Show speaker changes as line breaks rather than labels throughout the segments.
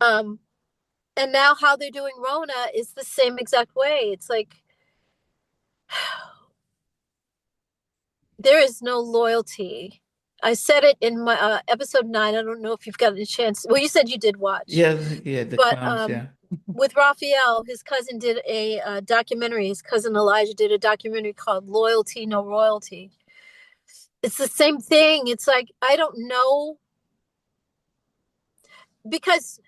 Um, and now how they're doing Rona is the same exact way. It's like there is no loyalty. I said it in my episode 9. I don't know if you've gotten a chance. Well, you said you did watch,
Yeah, yeah, the
but
clowns, yeah.
with Raphael, his cousin did a documentary. His cousin Elijah did a documentary called "Loyalty, No Royalty." It's the same thing. It's like I don't know because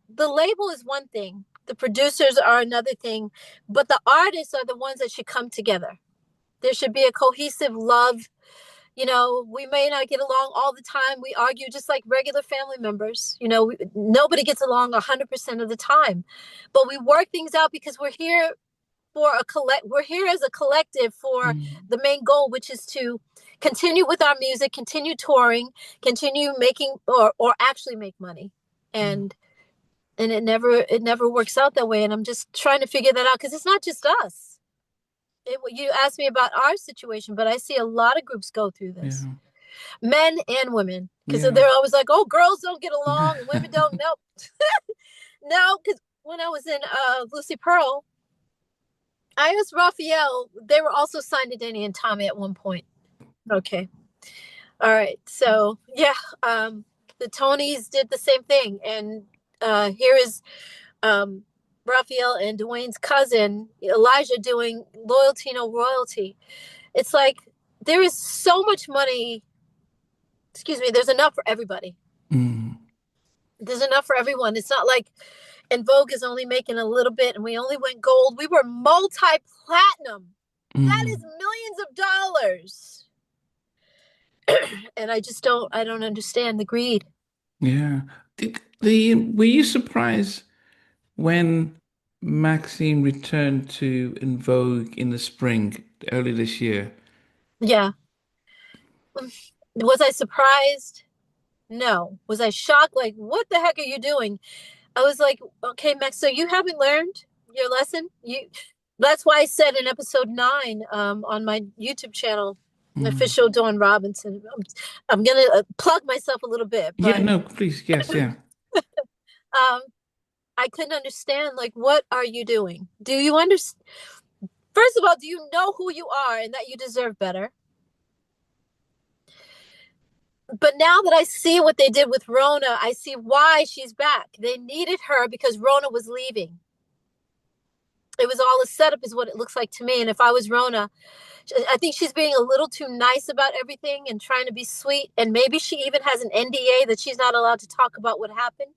the label is one thing, the producers are another thing, but the artists are the ones that should come together. There should be a cohesive love. We may not get along all the time. We argue just like regular family members. Nobody gets along 100% of the time, but we work things out because we're here as a collective for
Mm,
the main goal, which is to continue with our music, continue touring, continue making or actually make money.
mm.
And it never works out that way, and I'm just trying to figure that out because it's not just us. You asked me about our situation, but I see a lot of groups go through this,
Yeah,
men and women, because
yeah.
they're always like, oh, girls don't get along and women don't. Nope. No, because when I was in Lucy Pearl, I asked Raphael. They were also signed to Danny and Tommy at one point. Okay. All right. So yeah, the Tonys did the same thing, and here is um, Raphael and Dwayne's cousin Elijah doing Loyalty No Royalty. It's like there is so much money. Excuse me. There's enough for everybody.
Mm,
There's enough for everyone. It's not like En Vogue is only making a little bit, and we only went gold. We were multi-platinum. That is
mm.
millions of dollars. And I don't understand the greed.
Yeah. Were you surprised when Maxine returned to In Vogue in the spring, early this year?
Yeah. Was I surprised? No. Was I shocked? Like, what the heck are you doing? I was like, okay, Max, so you haven't learned your lesson? That's why I said in episode 9 on my YouTube channel,
Mm.
official Dawn Robinson. I'm gonna plug myself a little bit,
Yeah,
but
no, please, yes, yeah.
um I couldn't understand, like, what are you doing? Do you understand? First of all, do you know who you are and that you deserve better? But now that I see what they did with Rona, I see why she's back. They needed her because Rona was leaving. It was all a setup, is what it looks like to me. And if I was Rona, I think she's being a little too nice about everything and trying to be sweet. And maybe she even has an NDA that she's not allowed to talk about what happened,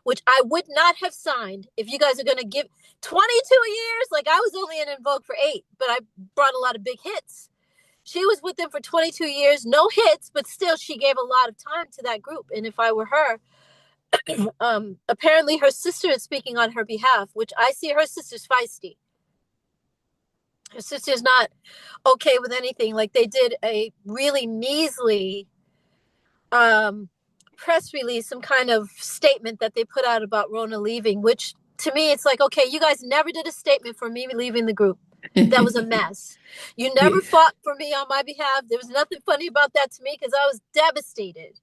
which I would not have signed if you guys are going to give 22 years. Like, I was only in Vogue for 8, but I brought a lot of big hits. She was with them for 22 years, no hits, but still she gave a lot of time to that group. And if I were her, apparently her sister is speaking on her behalf, which I see her sister's feisty. Her sister's not okay with anything. Like, they did a really measly um, press release, some kind of statement that they put out about Rona leaving, which to me, it's like, okay, you guys never did a statement for me leaving the group. That was a mess. You never
Yeah.
fought for me on my behalf. There was nothing funny about that to me because I was devastated.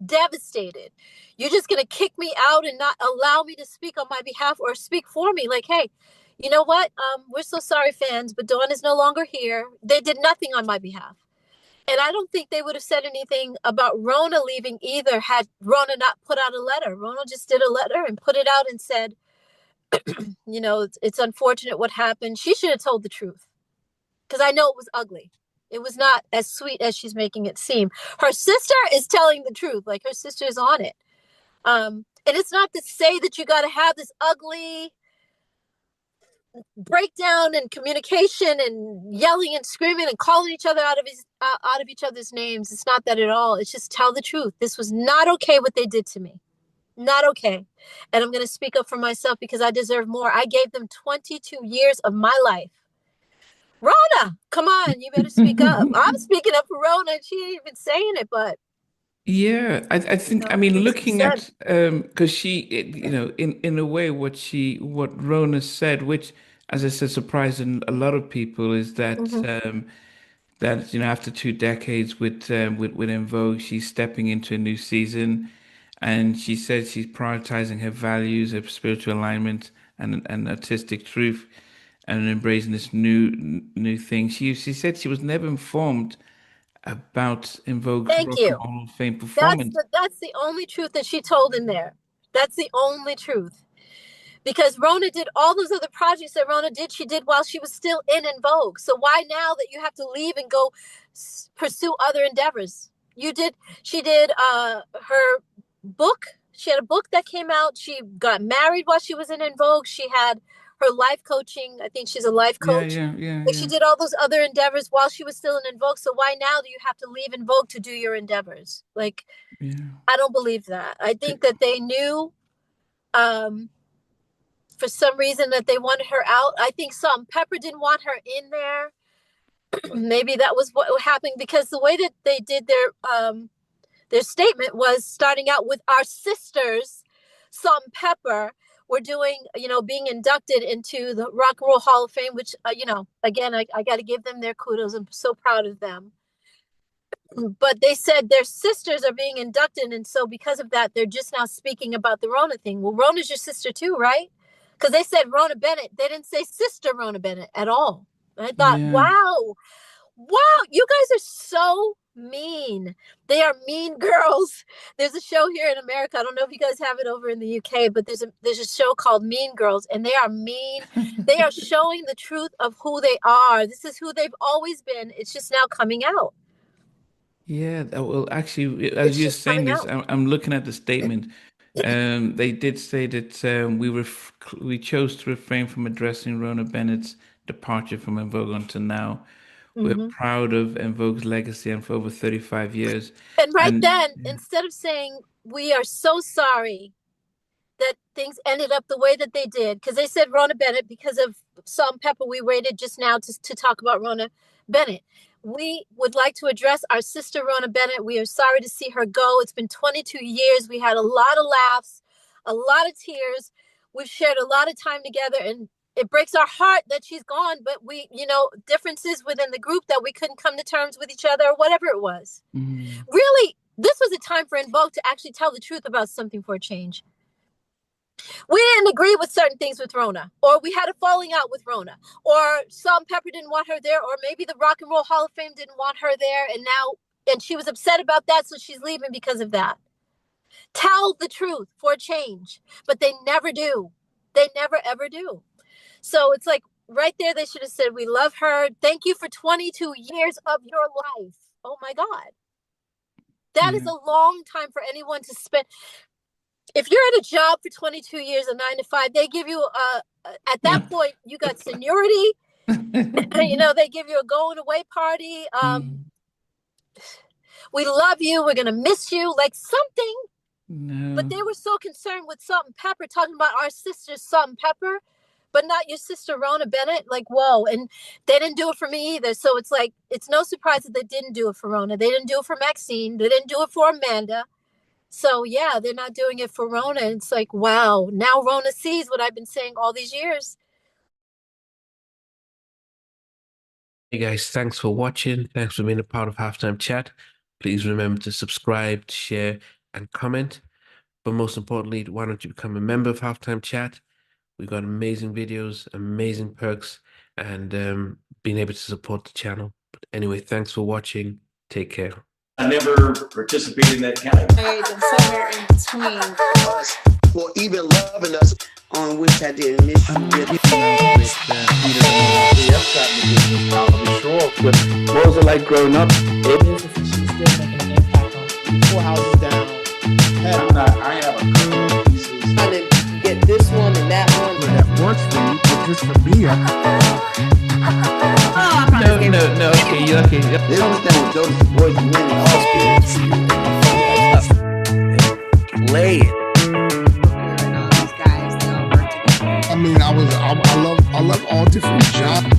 Devastated. You're just going to kick me out and not allow me to speak on my behalf or speak for me. Like, hey, you know what? We're so sorry, fans, but Dawn is no longer here. They did nothing on my behalf. And I don't think they would have said anything about Rona leaving either had Rona not put out a letter. Rona just did a letter and put it out and said, it's unfortunate what happened. She should have told the truth because I know it was ugly. It was not as sweet as she's making it seem. Her sister is telling the truth. Like, her sister is on it. And it's not to say that you got to have this ugly breakdown and communication and yelling and screaming and calling each other out of each other's names. It's not that at all. It's just tell the truth. This was not okay what they did to me. Not okay. And I'm going to speak up for myself because I deserve more. I gave them 22 years of my life. Rona, come on, you better speak up. I'm speaking up for Rona, and she ain't even saying it, but
Yeah, I think I mean
it needs to be
looking
said.
at because in a way what Rona said, which as I said surprised a lot of people, is that
Mm-hmm.
that after 2 decades with En Vogue, she's stepping into a new season, and she said she's prioritizing her values, her spiritual alignment, and artistic truth, and embracing this new thing. She said she was never informed about En Vogue's
Thank
Rock and
you.
Roll Hall of Fame performance.
That's the only truth that she told in there. That's the only truth. Because Rona did all those other projects that Rona did, she did while she was still in Vogue. So why now that you have to leave and go pursue other endeavors? She did her book. She had a book that came out. She got married while she was in Vogue. She had her life coaching. I think she's a life
Yeah,
coach.
yeah, yeah,
Like
yeah,
she did all those other endeavors while she was still in Vogue. So why now do you have to leave Vogue to do your endeavors? Like,
yeah.
I don't believe that. I think that they knew for some reason that they wanted her out. I think Salt-N-Pepa didn't want her in there. Maybe that was what happened, because the way that they did their statement was starting out with our sisters, Salt-N-Pepa, were doing, being inducted into the Rock and Roll Hall of Fame, which, again, I got to give them their kudos. I'm so proud of them. But they said their sisters are being inducted. And so because of that, they're just now speaking about the Rona thing. Well, Rona's your sister too, right? Because they said Rhona Bennett. They didn't say sister Rhona Bennett at all. And I thought,
Yeah.
wow, you guys are so mean. They are mean girls. There's a show here in America. I don't know if you guys have it over in the UK, but there's a show called Mean Girls, and they are mean. They are showing the truth of who they are. This is who they've always been. It's just now coming out.
Yeah, well, actually, as
It's
you're
just
saying
coming
this,
out.
I'm looking at the statement. They did say that we chose to refrain from addressing Rona Bennett's departure from En Vogue until now. We're
Mm-hmm.
proud of En Vogue's legacy and for over 35 years.
And right
And
then, instead of saying, we are so sorry that things ended up the way that they did, because they said Rhona Bennett, because of Salt-N-Pepa, we waited just now to talk about Rhona Bennett. We would like to address our sister Rhona Bennett. We are sorry to see her go. It's been 22 years. We had a lot of laughs, a lot of tears. We've shared a lot of time together, and it breaks our heart that she's gone. But we, differences within the group that we couldn't come to terms with each other, or whatever it was. Really, this was a time for En Vogue to actually tell the truth about something for a change. We didn't agree with certain things with Rona, or we had a falling out with Rona, or Salt-N-Pepa didn't want her there, or maybe the Rock and Roll Hall of Fame didn't want her there, and she was upset about that, so she's leaving because of that. Tell the truth for a change, but they never do. They never, ever do. So it's like right there, they should have said, we love her. Thank you for 22 years of your life. Oh my God. That is a long time for anyone to spend. If you're at a job for 22 years, a 9 to 5, they give you at that point, you got seniority. They give you a going away party. We love you. We're going to miss you, like something.
No.
But they were so concerned with Salt-N-Pepa, talking about our sister Salt-N-Pepa, but not your sister Rhona Bennett. Like, whoa. And they didn't do it for me either. So it's like, it's no surprise that they didn't do it for Rona. They didn't do it for Maxine. They didn't do it for Amanda. So yeah, they're not doing it for Rona. It's like, wow, now Rona sees what I've been saying all these years.
Hey guys, thanks for watching. Thanks for being a part of Halftime Chat. Please remember to subscribe, share, and comment. But most importantly, why don't you become a member of Halftime Chat? We've got amazing videos, amazing perks, and being able to support the channel. But anyway, thanks for watching. Take care.
I never participated in that category.
And somewhere in between
us, or even loving us, on which I didn't miss you with.
What was it like growing up?
She's still making an impact on 4 houses down.
I have a couple of pieces.
trying to get this one and that one.
That works for you, but just for me,
No, okay.
They don't understand what those boys and men all
Play it.
These guys, they all work together.
I mean, I love all different genres.